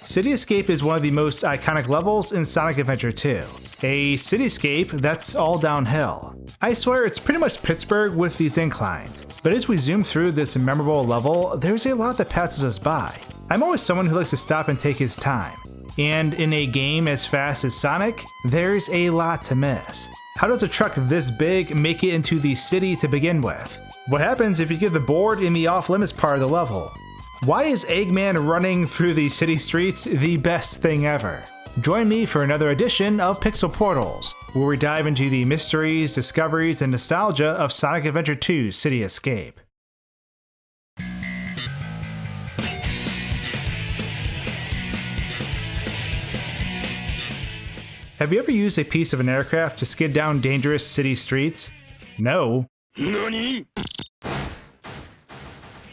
City Escape is one of the most iconic levels in Sonic Adventure 2. A cityscape that's all downhill. I swear it's pretty much Pittsburgh with these inclines, but as we zoom through this memorable level, there's a lot that passes us by. I'm always someone who likes to stop and take his time. And in a game as fast as Sonic, there's a lot to miss. How does a truck this big make it into the city to begin with? What happens if you get the board in the off-limits part of the level? Why is Eggman running through the city streets the best thing ever? Join me for another edition of Pixel Portals, where we dive into the mysteries, discoveries, and nostalgia of Sonic Adventure 2's City Escape. Have you ever used a piece of an aircraft to skid down dangerous city streets? No. NANI?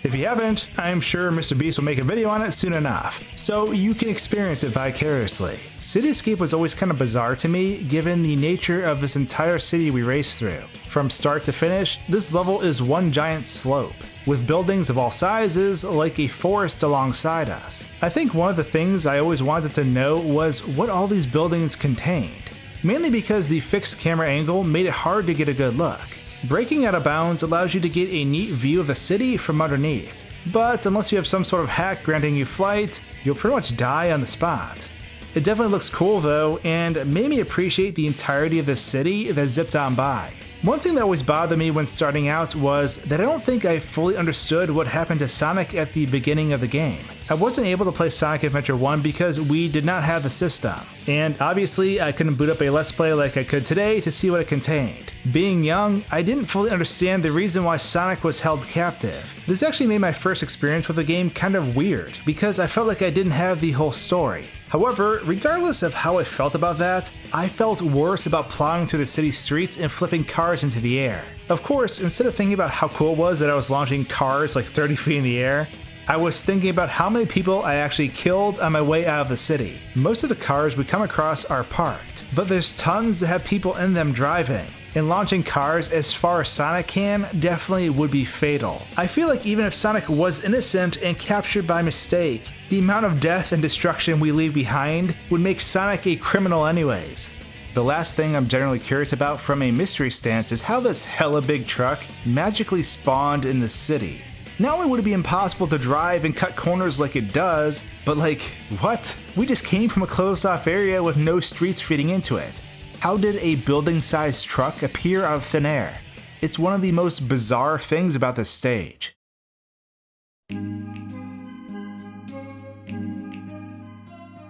If you haven't, I'm sure Mr. Beast will make a video on it soon enough, so you can experience it vicariously. City Escape was always kind of bizarre to me, given the nature of this entire city we race through. From start to finish, this level is one giant slope, with buildings of all sizes like a forest alongside us. I think one of the things I always wanted to know was what all these buildings contained, mainly because the fixed camera angle made it hard to get a good look. Breaking out of bounds allows you to get a neat view of the city from underneath, but unless you have some sort of hack granting you flight, you'll pretty much die on the spot. It definitely looks cool though, and made me appreciate the entirety of the city that zipped on by. One thing that always bothered me when starting out was that I don't think I fully understood what happened to Sonic at the beginning of the game. I wasn't able to play Sonic Adventure 1 because we did not have the system, and obviously I couldn't boot up a Let's Play like I could today to see what it contained. Being young, I didn't fully understand the reason why Sonic was held captive. This actually made my first experience with the game kind of weird, because I felt like I didn't have the whole story. However, regardless of how I felt about that, I felt worse about plowing through the city streets and flipping cars into the air. Of course, instead of thinking about how cool it was that I was launching cars like 30 feet in the air, I was thinking about how many people I actually killed on my way out of the city. Most of the cars we come across are parked, but there's tons that have people in them driving. And launching cars as far as Sonic can definitely would be fatal. I feel like even if Sonic was innocent and captured by mistake, the amount of death and destruction we leave behind would make Sonic a criminal anyways. The last thing I'm generally curious about from a mystery stance is how this hella big truck magically spawned in the city. Not only would it be impossible to drive and cut corners like it does, but like, what? We just came from a closed off area with no streets feeding into it. How did a building-sized truck appear out of thin air? It's one of the most bizarre things about this stage.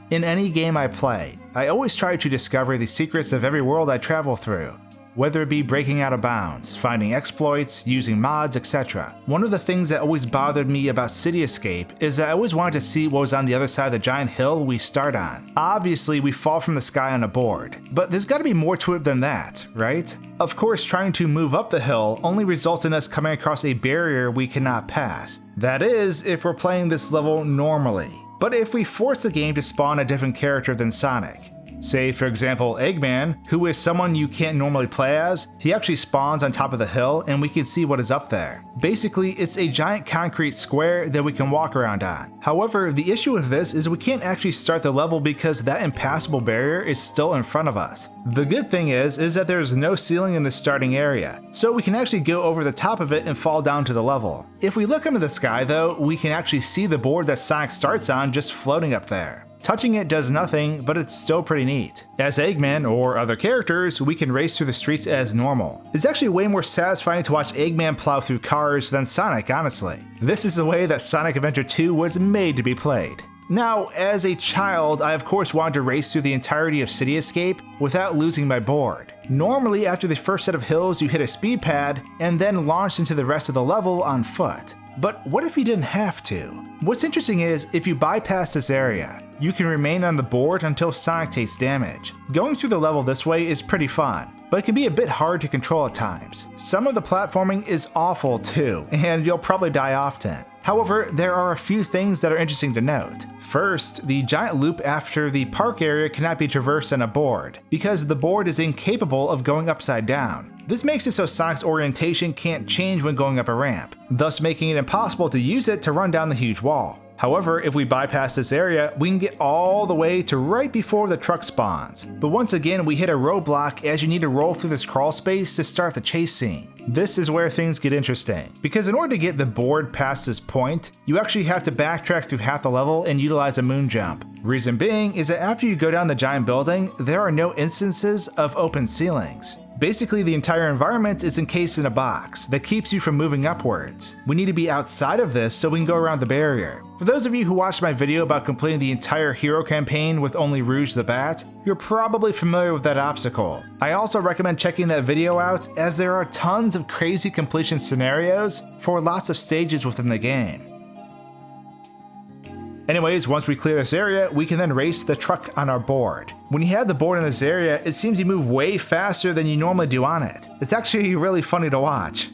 In any game I play, I always try to discover the secrets of every world I travel through. Whether it be breaking out of bounds, finding exploits, using mods, etc. One of the things that always bothered me about City Escape is that I always wanted to see what was on the other side of the giant hill we start on. Obviously, we fall from the sky on a board, but there's gotta be more to it than that, right? Of course, trying to move up the hill only results in us coming across a barrier we cannot pass. That is, if we're playing this level normally. But if we force the game to spawn a different character than Sonic, say for example Eggman, who is someone you can't normally play as, he actually spawns on top of the hill and we can see what is up there. Basically, it's a giant concrete square that we can walk around on. However, the issue with this is we can't actually start the level because that impassable barrier is still in front of us. The good thing is that there's no ceiling in the starting area, so we can actually go over the top of it and fall down to the level. If we look into the sky though, we can actually see the board that Sonic starts on just floating up there. Touching it does nothing, but it's still pretty neat. As Eggman, or other characters, we can race through the streets as normal. It's actually way more satisfying to watch Eggman plow through cars than Sonic, honestly. This is the way that Sonic Adventure 2 was made to be played. Now, as a child, I of course wanted to race through the entirety of City Escape without losing my board. Normally, after the first set of hills, you hit a speed pad, and then launched into the rest of the level on foot. But what if you didn't have to? What's interesting is, if you bypass this area, you can remain on the board until Sonic takes damage. Going through the level this way is pretty fun, but it can be a bit hard to control at times. Some of the platforming is awful too, and you'll probably die often. However, there are a few things that are interesting to note. First, the giant loop after the park area cannot be traversed on a board, because the board is incapable of going upside down. This makes it so Sonic's orientation can't change when going up a ramp, thus making it impossible to use it to run down the huge wall. However, if we bypass this area, we can get all the way to right before the truck spawns. But once again, we hit a roadblock as you need to roll through this crawl space to start the chase scene. This is where things get interesting, because in order to get the board past this point, you actually have to backtrack through half the level and utilize a moon jump. Reason being is that after you go down the giant building, there are no instances of open ceilings. Basically, the entire environment is encased in a box that keeps you from moving upwards. We need to be outside of this so we can go around the barrier. For those of you who watched my video about completing the entire hero campaign with only Rouge the Bat, you're probably familiar with that obstacle. I also recommend checking that video out, as there are tons of crazy completion scenarios for lots of stages within the game. Anyways, once we clear this area, we can then race the truck on our board. When you have the board in this area, it seems you move way faster than you normally do on it. It's actually really funny to watch.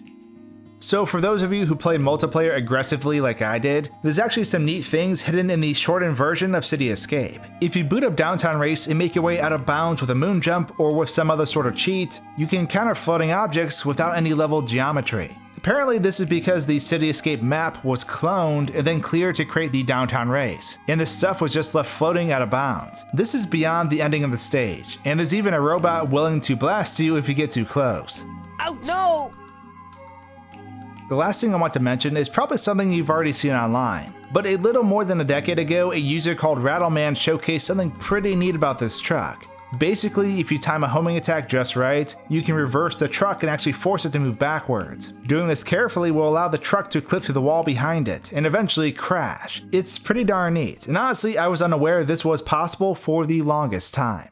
So for those of you who played multiplayer aggressively like I did, there's actually some neat things hidden in the shortened version of City Escape. If you boot up Downtown Race and make your way out of bounds with a moon jump or with some other sort of cheat, you can encounter floating objects without any level geometry. Apparently this is because the City Escape map was cloned and then cleared to create the Downtown Race, and this stuff was just left floating out of bounds. This is beyond the ending of the stage, and there's even a robot willing to blast you if you get too close. Oh no! The last thing I want to mention is probably something you've already seen online, but a little more than a decade ago, a user called Rattleman showcased something pretty neat about this truck. Basically, if you time a homing attack just right, you can reverse the truck and actually force it to move backwards. Doing this carefully will allow the truck to clip through the wall behind it and eventually crash. It's pretty darn neat, and honestly, I was unaware this was possible for the longest time.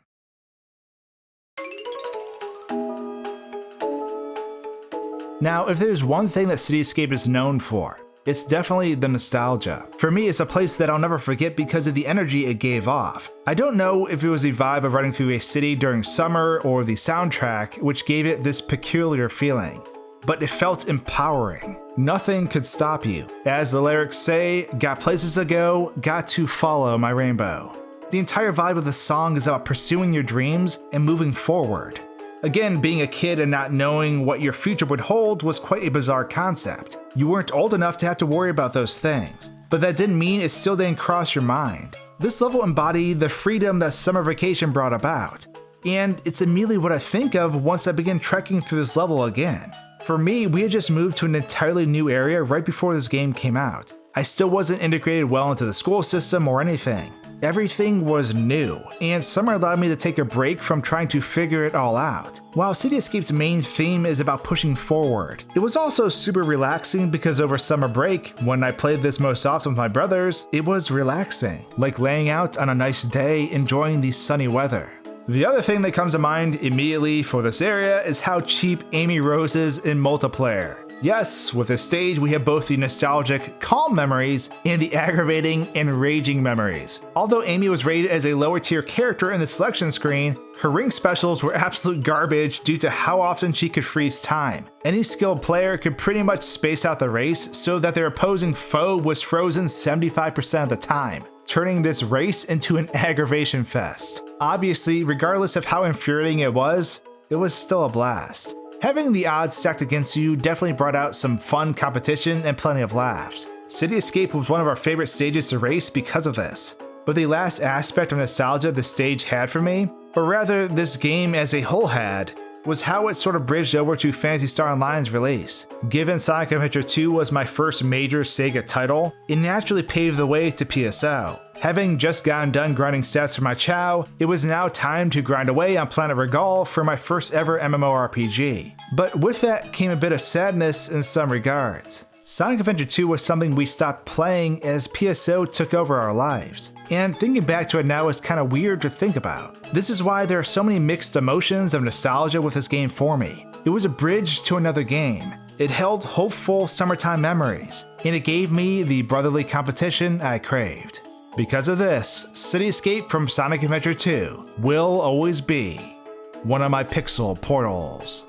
Now, if there's one thing that City Escape is known for, it's definitely the nostalgia. For me, it's a place that I'll never forget because of the energy it gave off. I don't know if it was the vibe of running through a city during summer or the soundtrack which gave it this peculiar feeling, but it felt empowering. Nothing could stop you. As the lyrics say, got places to go, got to follow my rainbow. The entire vibe of the song is about pursuing your dreams and moving forward. Again, being a kid and not knowing what your future would hold was quite a bizarre concept. You weren't old enough to have to worry about those things, but that didn't mean it still didn't cross your mind. This level embodied the freedom that summer vacation brought about, and it's immediately what I think of once I begin trekking through this level again. For me, we had just moved to an entirely new area right before this game came out. I still wasn't integrated well into the school system or anything. Everything was new, and summer allowed me to take a break from trying to figure it all out. While City Escape's main theme is about pushing forward, it was also super relaxing because over summer break, when I played this most often with my brothers, it was relaxing, like laying out on a nice day enjoying the sunny weather. The other thing that comes to mind immediately for this area is how cheap Amy Rose is in multiplayer. Yes, with this stage we have both the nostalgic, calm memories and the aggravating, enraging memories. Although Amy was rated as a lower tier character in the selection screen, her ring specials were absolute garbage due to how often she could freeze time. Any skilled player could pretty much space out the race so that their opposing foe was frozen 75% of the time, turning this race into an aggravation fest. Obviously, regardless of how infuriating it was still a blast. Having the odds stacked against you definitely brought out some fun competition and plenty of laughs. City Escape was one of our favorite stages to race because of this. But the last aspect of nostalgia the stage had for me, or rather this game as a whole had, was how it sort of bridged over to Phantasy Star Online's release. Given Sonic Adventure 2 was my first major Sega title, it naturally paved the way to PSO. Having just gotten done grinding stats for my Chao, it was now time to grind away on Planet Regal for my first ever MMORPG. But with that came a bit of sadness in some regards. Sonic Adventure 2 was something we stopped playing as PSO took over our lives, and thinking back to it now is kinda weird to think about. This is why there are so many mixed emotions of nostalgia with this game for me. It was a bridge to another game. It held hopeful summertime memories, and it gave me the brotherly competition I craved. Because of this, City Escape from Sonic Adventure 2 will always be one of my pixel portals.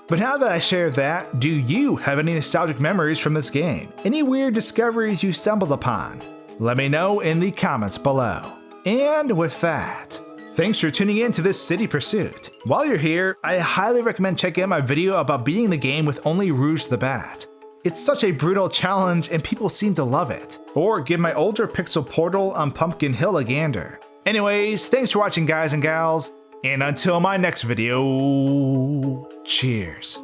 But now that I shared that, do you have any nostalgic memories from this game? Any weird discoveries you stumbled upon? Let me know in the comments below. And with that, thanks for tuning in to this city pursuit. While you're here, I highly recommend checking out my video about beating the game with only Rouge the Bat. It's such a brutal challenge and people seem to love it. Or give my older pixel Portal on Pumpkin Hill a gander. Anyways, thanks for watching guys and gals, and until my next video, cheers.